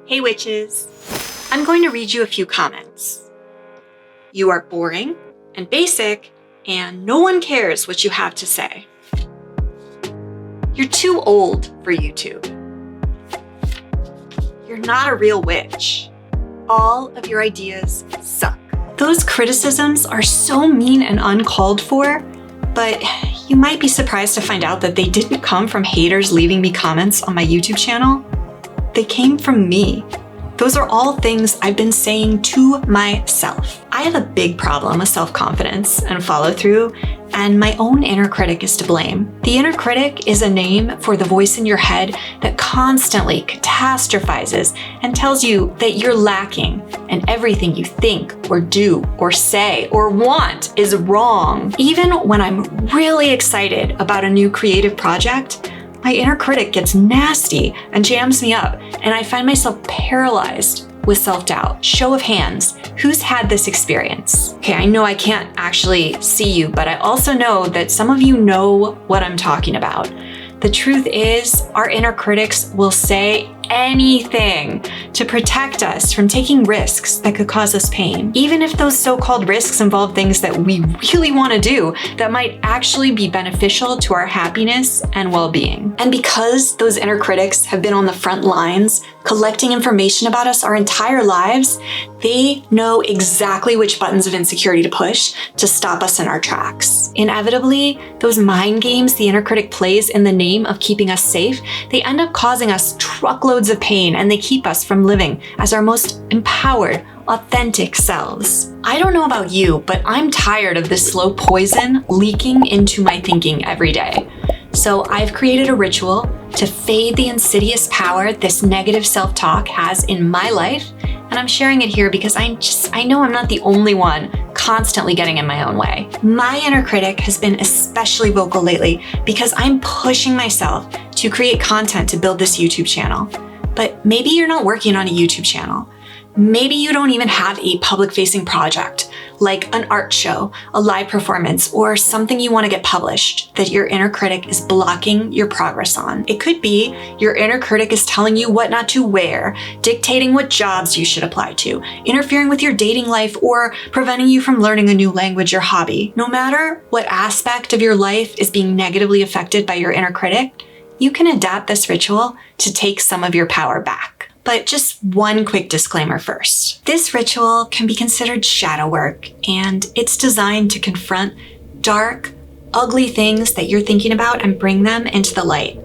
Hey witches! I'm going to read you a few comments. You are boring and basic, and no one cares what you have to say. You're too old for YouTube. You're not a real witch. All of your ideas suck. Those criticisms are so mean and uncalled for, but you might be surprised to find out that they didn't come from haters leaving me comments on my YouTube channel. They came from me. Those are all things I've been saying to myself. I have a big problem with self-confidence and follow-through, and my own inner critic is to blame. The inner critic is a name for the voice in your head that constantly catastrophizes and tells you that you're lacking and everything you think or do or say or want is wrong. Even when I'm really excited about a new creative project, my inner critic gets nasty and jams me up, and I find myself paralyzed with self-doubt. Show of hands, who's had this experience? Okay, I know I can't actually see you, but I also know that some of you know what I'm talking about. The truth is, our inner critics will say anything to protect us from taking risks that could cause us pain. Even if those so-called risks involve things that we really want to do that might actually be beneficial to our happiness and well-being. And because those inner critics have been on the front lines collecting information about us our entire lives, they know exactly which buttons of insecurity to push to stop us in our tracks. Inevitably, those mind games the inner critic plays in the name of keeping us safe, they end up causing us truckloads of pain, and they keep us from living as our most empowered, authentic selves. I don't know about you, but I'm tired of this slow poison leaking into my thinking every day. So I've created a ritual to fade the insidious power this negative self-talk has in my life, and I'm sharing it here because I know I'm not the only one constantly getting in my own way. My inner critic has been especially vocal lately because I'm pushing myself to create content to build this YouTube channel. But maybe you're not working on a YouTube channel. Maybe you don't even have a public-facing project, like an art show, a live performance, or something you want to get published that your inner critic is blocking your progress on. It could be your inner critic is telling you what not to wear, dictating what jobs you should apply to, interfering with your dating life, or preventing you from learning a new language or hobby. No matter what aspect of your life is being negatively affected by your inner critic, you can adapt this ritual to take some of your power back. But just one quick disclaimer first. This ritual can be considered shadow work, and it's designed to confront dark, ugly things that you're thinking about and bring them into the light.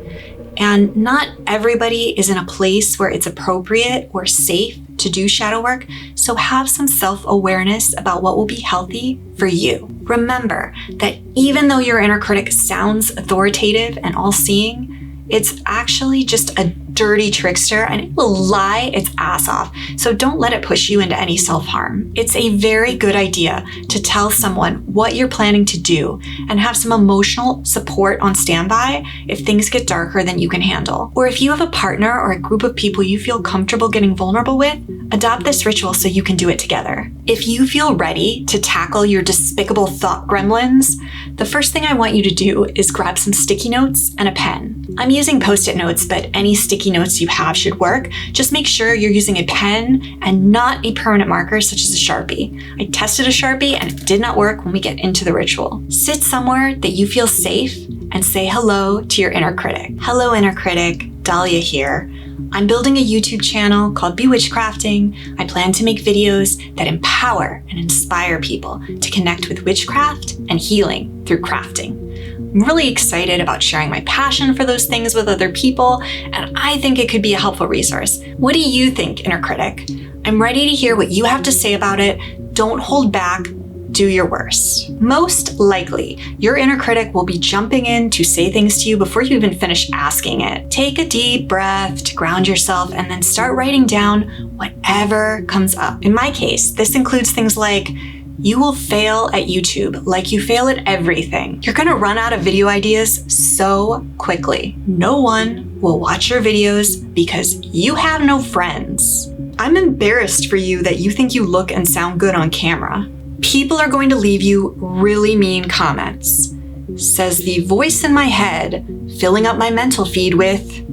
And not everybody is in a place where it's appropriate or safe to do shadow work, so have some self-awareness about what will be healthy for you. Remember that even though your inner critic sounds authoritative and all-seeing, it's actually just a dirty trickster, and it will lie its ass off. So don't let it push you into any self-harm. It's a very good idea to tell someone what you're planning to do and have some emotional support on standby if things get darker than you can handle. Or if you have a partner or a group of people you feel comfortable getting vulnerable with, adopt this ritual so you can do it together. If you feel ready to tackle your despicable thought gremlins, the first thing I want you to do is grab some sticky notes and a pen. I'm using Post-it notes, but any sticky notes you have should work. Just make sure you're using a pen and not a permanent marker such as a Sharpie. I tested a Sharpie and it did not work when we get into the ritual. Sit somewhere that you feel safe and say hello to your inner critic. Hello, inner critic, Dahlia here. I'm building a YouTube channel called Bewitchcrafting. I plan to make videos that empower and inspire people to connect with witchcraft and healing through crafting. I'm really excited about sharing my passion for those things with other people, and I think it could be a helpful resource. What do you think, inner critic? I'm ready to hear what you have to say about it. Don't hold back. Do your worst. Most likely, your inner critic will be jumping in to say things to you before you even finish asking it. Take a deep breath to ground yourself and then start writing down whatever comes up. In my case, this includes things like, you will fail at YouTube like you fail at everything. You're gonna run out of video ideas so quickly. No one will watch your videos because you have no friends. I'm embarrassed for you that you think you look and sound good on camera. People are going to leave you really mean comments, says the voice in my head, filling up my mental feed with,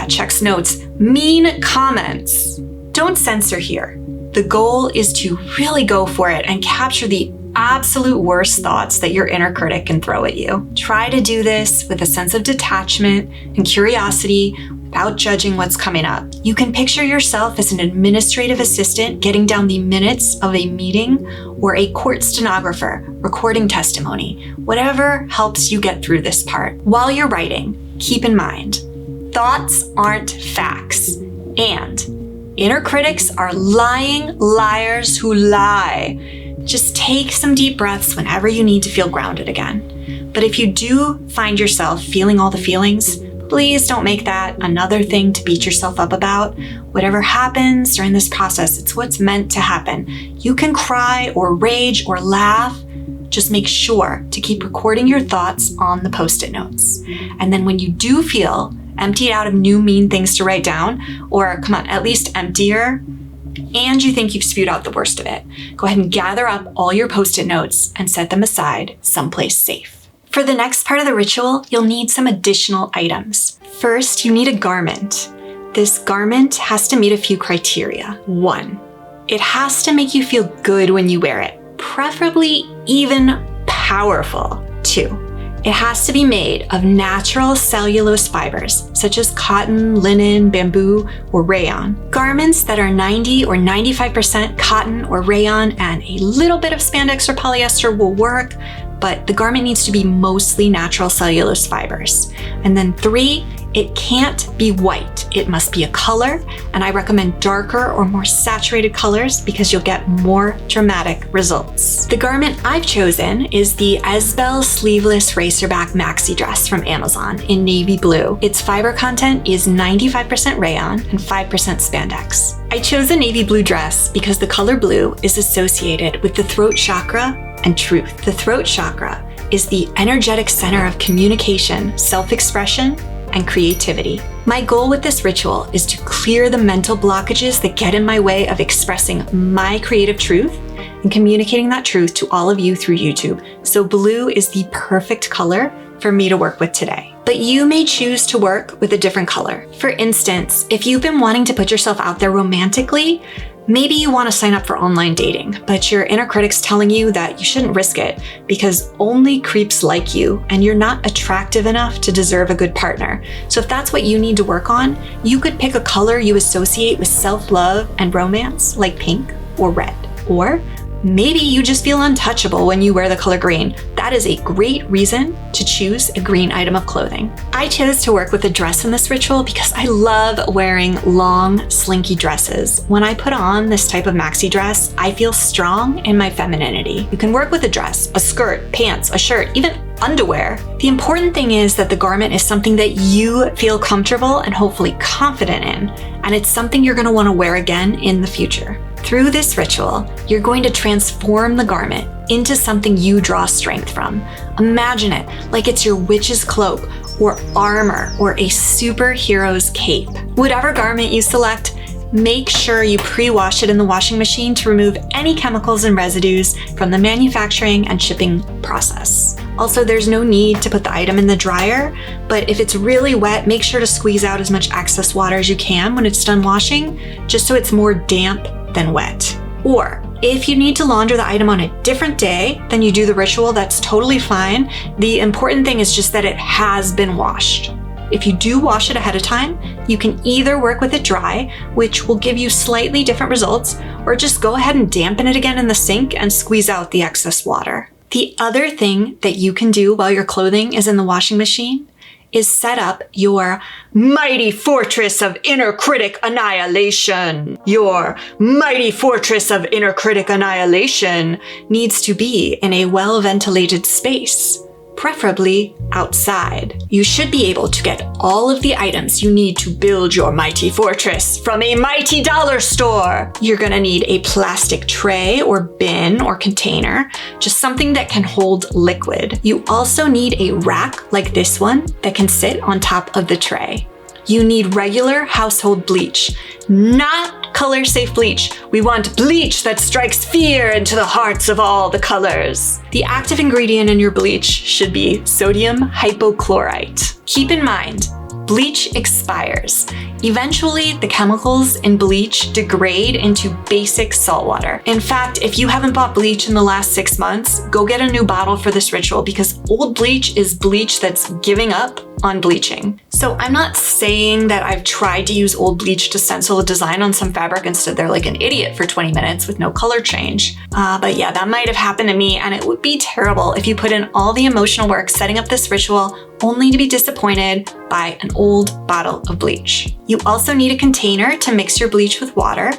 checks notes, mean comments. Don't censor here. The goal is to really go for it and capture the absolute worst thoughts that your inner critic can throw at you. Try to do this with a sense of detachment and curiosity without judging what's coming up. You can picture yourself as an administrative assistant getting down the minutes of a meeting or a court stenographer recording testimony, whatever helps you get through this part. While you're writing, keep in mind, thoughts aren't facts, and inner critics are lying liars who lie. Just take some deep breaths whenever you need to feel grounded again. But if you do find yourself feeling all the feelings, please don't make that another thing to beat yourself up about. Whatever happens during this process, it's what's meant to happen. You can cry or rage or laugh. Just make sure to keep recording your thoughts on the Post-it notes. And then when you do feel emptied out of new mean things to write down, or come on, at least emptier, and you think you've spewed out the worst of it, go ahead and gather up all your Post-it notes and set them aside someplace safe. For the next part of the ritual, you'll need some additional items. First, you need a garment. This garment has to meet a few criteria. 1, it has to make you feel good when you wear it, preferably even powerful. 2, it has to be made of natural cellulose fibers, such as cotton, linen, bamboo, or rayon. Garments that are 90 or 95% cotton or rayon and a little bit of spandex or polyester will work, but the garment needs to be mostly natural cellulose fibers. And then 3, it can't be white. It must be a color, and I recommend darker or more saturated colors because you'll get more dramatic results. The garment I've chosen is the Esbel Sleeveless Racerback Maxi Dress from Amazon in navy blue. Its fiber content is 95% rayon and 5% spandex. I chose a navy blue dress because the color blue is associated with the throat chakra and truth. The throat chakra is the energetic center of communication, self-expression, and creativity. My goal with this ritual is to clear the mental blockages that get in my way of expressing my creative truth and communicating that truth to all of you through YouTube. So blue is the perfect color for me to work with today. But you may choose to work with a different color. For instance, if you've been wanting to put yourself out there romantically, maybe you want to sign up for online dating, but your inner critic's telling you that you shouldn't risk it because only creeps like you and you're not attractive enough to deserve a good partner. So if that's what you need to work on, you could pick a color you associate with self-love and romance, like pink or red. Or maybe you just feel untouchable when you wear the color green. That is a great reason to choose a green item of clothing. I chose to work with a dress in this ritual because I love wearing long, slinky dresses. When I put on this type of maxi dress, I feel strong in my femininity. You can work with a dress, a skirt, pants, a shirt, even underwear. The important thing is that the garment is something that you feel comfortable and hopefully confident in, and it's something you're going to want to wear again in the future. Through this ritual, you're going to transform the garment into something you draw strength from. Imagine it like it's your witch's cloak or armor or a superhero's cape. Whatever garment you select, make sure you pre-wash it in the washing machine to remove any chemicals and residues from the manufacturing and shipping process. Also, there's no need to put the item in the dryer, but if it's really wet, make sure to squeeze out as much excess water as you can when it's done washing, just so it's more damp than wet. Or if you need to launder the item on a different day than you do the ritual, that's totally fine. The important thing is just that it has been washed. If you do wash it ahead of time, you can either work with it dry, which will give you slightly different results, or just go ahead and dampen it again in the sink and squeeze out the excess water. The other thing that you can do while your clothing is in the washing machine is set up your mighty fortress of inner critic annihilation. Your mighty fortress of inner critic annihilation needs to be in a well-ventilated space, preferably outside. You should be able to get all of the items you need to build your mighty fortress from a mighty dollar store. You're gonna need a plastic tray or bin or container, just something that can hold liquid. You also need a rack like this one that can sit on top of the tray. You need regular household bleach, not color-safe bleach. We want bleach that strikes fear into the hearts of all the colors. The active ingredient in your bleach should be sodium hypochlorite. Keep in mind, Bleach expires. Eventually, the chemicals in bleach degrade into basic salt water. In fact, if you haven't bought bleach in the last 6 months, go get a new bottle for this ritual because old bleach is bleach that's giving up on bleaching. So I'm not saying that I've tried to use old bleach to stencil a design on some fabric and stood there like an idiot for 20 minutes with no color change. But yeah, that might have happened to me, and it would be terrible if you put in all the emotional work setting up this ritual only to be disappointed by an old bottle of bleach. You also need a container to mix your bleach with water.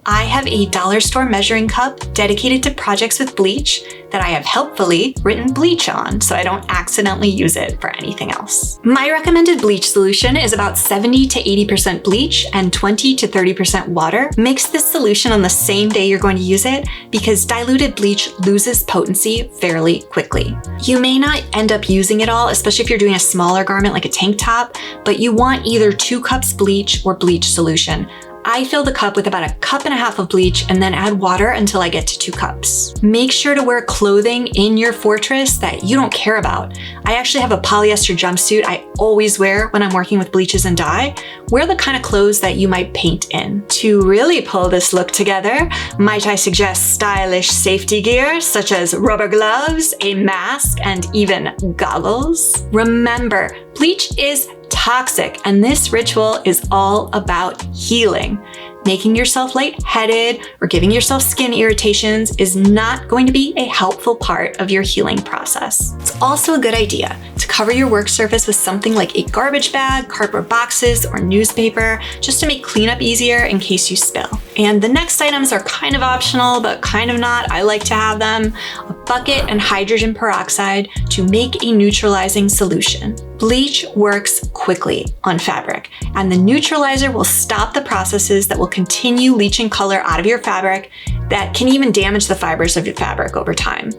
I have a dollar store measuring cup dedicated to projects with bleach that I have helpfully written bleach on so I don't accidentally use it for anything else. My recommended bleach solution is about 70 to 80% bleach and 20 to 30% water. Mix this solution on the same day you're going to use it because diluted bleach loses potency fairly quickly. You may not end up using it all, especially if you're doing a smaller garment like a tank top, but you want either 2 cups bleach or bleach solution. I fill the cup with about 1.5 cups of bleach and then add water until I get to 2 cups. Make sure to wear clothing in your fortress that you don't care about. I actually have a polyester jumpsuit I always wear when I'm working with bleaches and dye. Wear the kind of clothes that you might paint in. To really pull this look together, might I suggest stylish safety gear such as rubber gloves, a mask, and even goggles? Remember, bleach is toxic, and this ritual is all about healing. Making yourself lightheaded or giving yourself skin irritations is not going to be a helpful part of your healing process. It's also a good idea to cover your work surface with something like a garbage bag, cardboard boxes, or newspaper, just to make cleanup easier in case you spill. And the next items are kind of optional, but kind of not. I like to have them. A bucket and hydrogen peroxide to make a neutralizing solution. Bleach works quickly on fabric, and the neutralizer will stop the processes that will continue leaching color out of your fabric that can even damage the fibers of your fabric over time.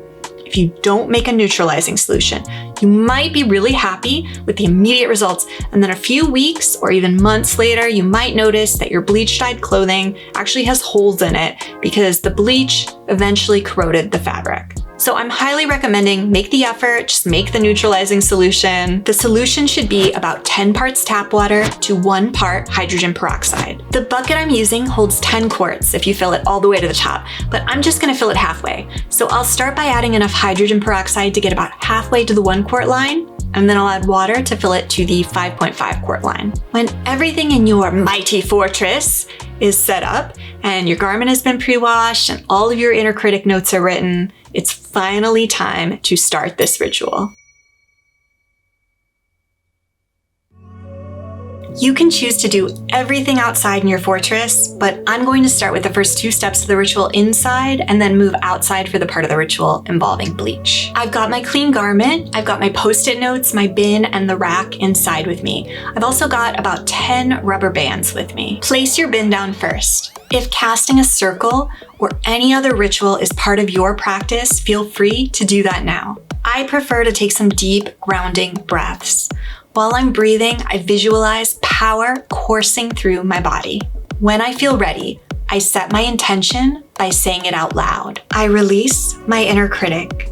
If you don't make a neutralizing solution, you might be really happy with the immediate results, and then a few weeks or even months later, you might notice that your bleach-dyed clothing actually has holes in it because the bleach eventually corroded the fabric. So I'm highly recommending make the effort, just make the neutralizing solution. The solution should be about 10 parts tap water to 1 part hydrogen peroxide. The bucket I'm using holds 10 quarts if you fill it all the way to the top, but I'm just gonna fill it halfway. So I'll start by adding enough hydrogen peroxide to get about halfway to the 1 quart line, and then I'll add water to fill it to the 5.5 quart line. When everything in your mighty fortress is set up and your garment has been pre-washed and all of your Inner Critic notes are written, it's finally time to start this ritual. You can choose to do everything outside in your fortress, but I'm going to start with the first 2 steps of the ritual inside and then move outside for the part of the ritual involving bleach. I've got my clean garment, I've got my post-it notes, my bin, and the rack inside with me. I've also got about 10 rubber bands with me. Place your bin down first. If casting a circle or any other ritual is part of your practice, feel free to do that now. I prefer to take some deep, grounding breaths. While I'm breathing, I visualize power coursing through my body. When I feel ready, I set my intention by saying it out loud. I release my inner critic.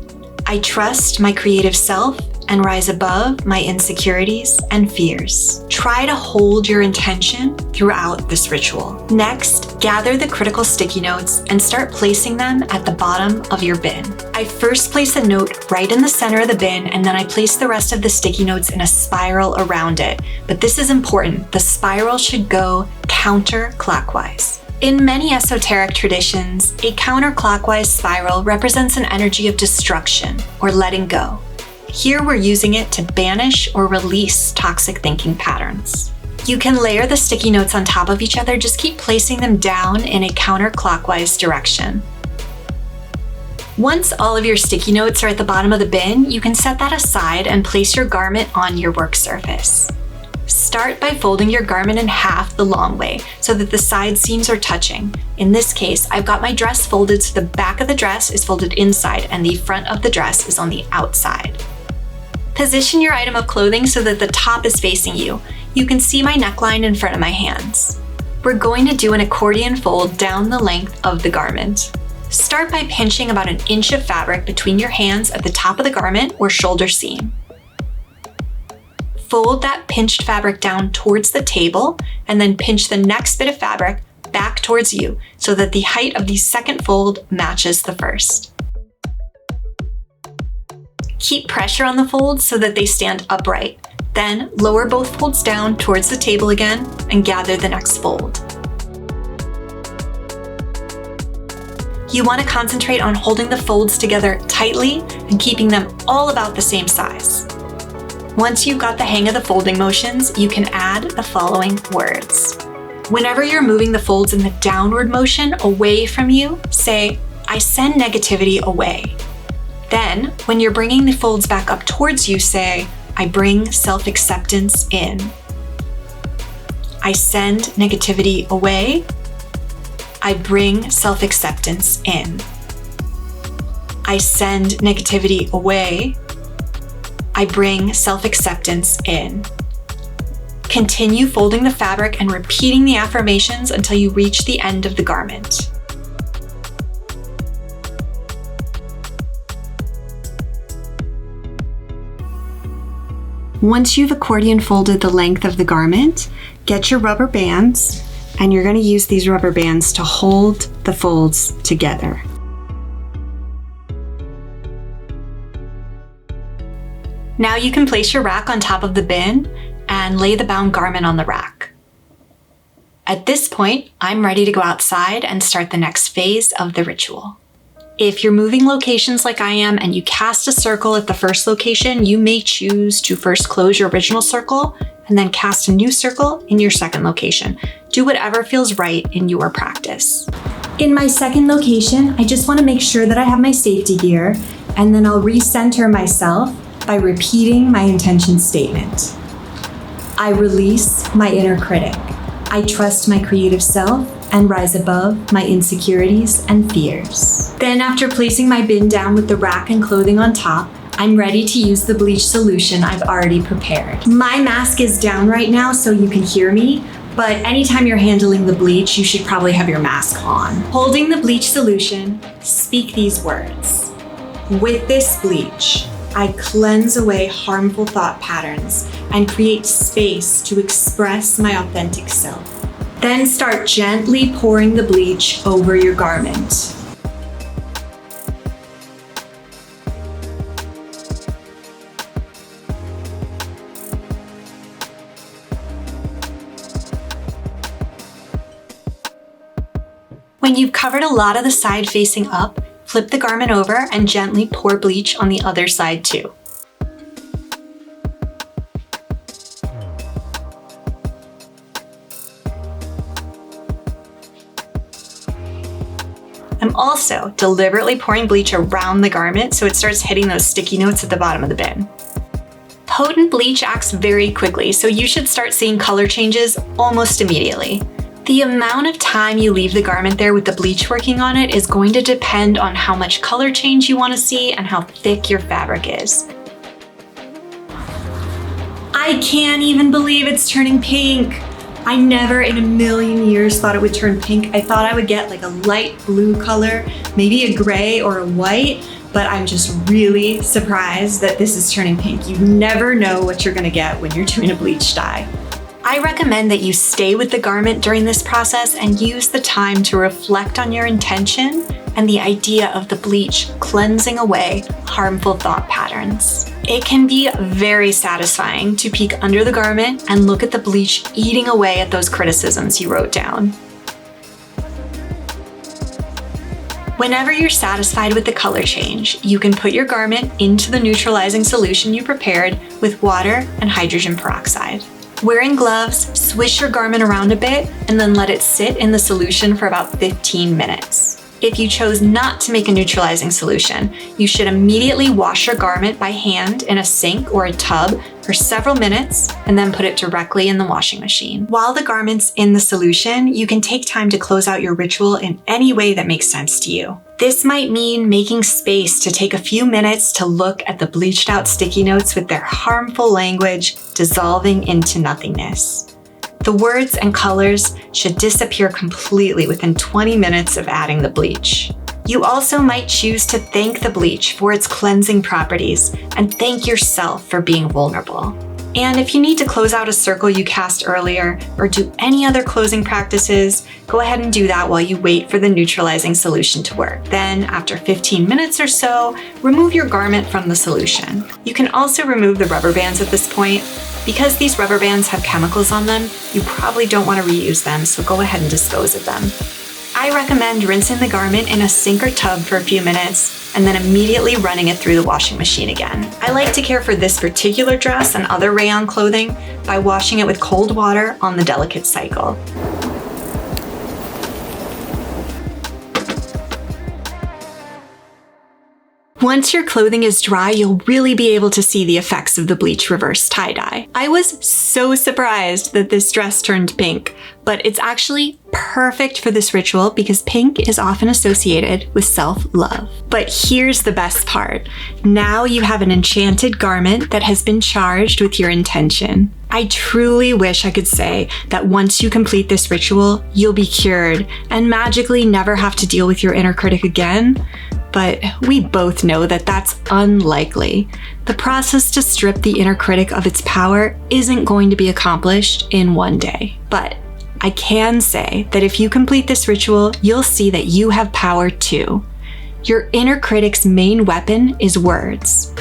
I trust my creative self and rise above my insecurities and fears. Try to hold your intention throughout this ritual. Next, gather the critical sticky notes and start placing them at the bottom of your bin. I first place a note right in the center of the bin, and then I place the rest of the sticky notes in a spiral around it. But this is important. The spiral should go counterclockwise. In many esoteric traditions, a counterclockwise spiral represents an energy of destruction or letting go. Here we're using it to banish or release toxic thinking patterns. You can layer the sticky notes on top of each other, just keep placing them down in a counterclockwise direction. Once all of your sticky notes are at the bottom of the bin, you can set that aside and place your garment on your work surface. Start by folding your garment in half the long way so that the side seams are touching. In this case, I've got my dress folded so the back of the dress is folded inside and the front of the dress is on the outside. Position your item of clothing so that the top is facing you. You can see my neckline in front of my hands. We're going to do an accordion fold down the length of the garment. Start by pinching about 1 inch of fabric between your hands at the top of the garment or shoulder seam. fold that pinched fabric down towards the table and then pinch the next bit of fabric back towards you so that the height of the second fold matches the first. Keep pressure on the folds so that they stand upright. Then lower both folds down towards the table again and gather the next fold. You want to concentrate on holding the folds together tightly and keeping them all about the same size. Once you've got the hang of the folding motions, you can add the following words. Whenever you're moving the folds in the downward motion away from you, say, "I send negativity away." Then, when you're bringing the folds back up towards you, say, "I bring self-acceptance in." I send negativity away. I bring self-acceptance in. I send negativity away. I bring self-acceptance in. Continue folding the fabric and repeating the affirmations until you reach the end of the garment. Once you've accordion folded the length of the garment, get your rubber bands, and you're going to use these rubber bands to hold the folds together. Now you can place your rack on top of the bin and lay the bound garment on the rack. At this point, I'm ready to go outside and start the next phase of the ritual. If you're moving locations like I am and you cast a circle at the first location, you may choose to first close your original circle and then cast a new circle in your second location. Do whatever feels right in your practice. In my second location, I just want to make sure that I have my safety gear, and then I'll recenter myself by repeating my intention statement. I release my inner critic. I trust my creative self and rise above my insecurities and fears. Then, after placing my bin down with the rack and clothing on top, I'm ready to use the bleach solution I've already prepared. My mask is down right now so you can hear me, but anytime you're handling the bleach, you should probably have your mask on. Holding the bleach solution, speak these words. With this bleach, I cleanse away harmful thought patterns and create space to express my authentic self. Then start gently pouring the bleach over your garment. When you've covered a lot of the side facing up, flip the garment over and gently pour bleach on the other side too. I'm also deliberately pouring bleach around the garment so it starts hitting those sticky notes at the bottom of the bin. Potent bleach acts very quickly, so you should start seeing color changes almost immediately. The amount of time you leave the garment there with the bleach working on it is going to depend on how much color change you want to see and how thick your fabric is. I can't even believe it's turning pink. I never in a million years thought it would turn pink. I thought I would get like a light blue color, maybe a gray or a white, but I'm just really surprised that this is turning pink. You never know what you're gonna get when you're doing a bleach dye. I recommend that you stay with the garment during this process and use the time to reflect on your intention and the idea of the bleach cleansing away harmful thought patterns. It can be very satisfying to peek under the garment and look at the bleach eating away at those criticisms you wrote down. Whenever you're satisfied with the color change, you can put your garment into the neutralizing solution you prepared with water and hydrogen peroxide. Wearing gloves, swish your garment around a bit and then let it sit in the solution for about 15 minutes. If you chose not to make a neutralizing solution, you should immediately wash your garment by hand in a sink or a tub for several minutes and then put it directly in the washing machine. While the garment's in the solution, you can take time to close out your ritual in any way that makes sense to you. This might mean making space to take a few minutes to look at the bleached out sticky notes with their harmful language dissolving into nothingness. The words and colors should disappear completely within 20 minutes of adding the bleach. You also might choose to thank the bleach for its cleansing properties and thank yourself for being vulnerable. And if you need to close out a circle you cast earlier or do any other closing practices, go ahead and do that while you wait for the neutralizing solution to work. Then, after 15 minutes or so, remove your garment from the solution. You can also remove the rubber bands at this point. Because these rubber bands have chemicals on them, you probably don't want to reuse them, so go ahead and dispose of them. I recommend rinsing the garment in a sink or tub for a few minutes and then immediately running it through the washing machine again. I like to care for this particular dress and other rayon clothing by washing it with cold water on the delicate cycle. Once your clothing is dry, you'll really be able to see the effects of the bleach reverse tie-dye. I was so surprised that this dress turned pink, but it's actually perfect for this ritual because pink is often associated with self-love. But here's the best part. Now you have an enchanted garment that has been charged with your intention. I truly wish I could say that once you complete this ritual, you'll be cured and magically never have to deal with your inner critic again. But we both know that that's unlikely. The process to strip the inner critic of its power isn't going to be accomplished in one day. But I can say that if you complete this ritual, you'll see that you have power too. Your inner critic's main weapon is words.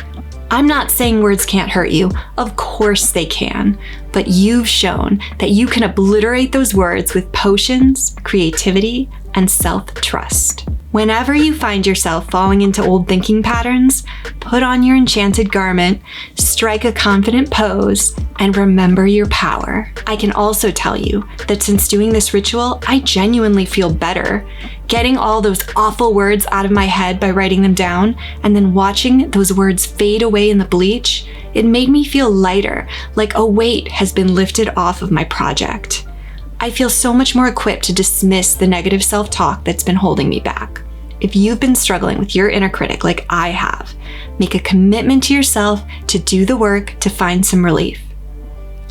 I'm not saying words can't hurt you. Of course they can. But you've shown that you can obliterate those words with potions, creativity, and self-trust. Whenever you find yourself falling into old thinking patterns, put on your enchanted garment, strike a confident pose, and remember your power. I can also tell you that since doing this ritual, I genuinely feel better. Getting all those awful words out of my head by writing them down, and then watching those words fade away in the bleach, it made me feel lighter, like a weight has been lifted off of my project. I feel so much more equipped to dismiss the negative self-talk that's been holding me back. If you've been struggling with your inner critic like I have, make a commitment to yourself to do the work to find some relief.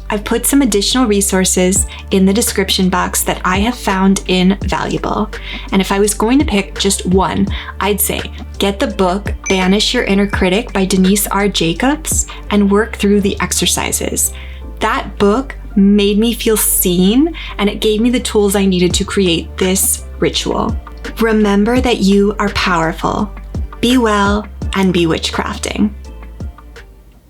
I've put some additional resources in the description box that I have found invaluable. And if I was going to pick just one, I'd say get the book Banish Your Inner Critic by Denise R. Jacobs and work through the exercises. That book made me feel seen, and it gave me the tools I needed to create this ritual. Remember that you are powerful. Be well and be witchcrafting.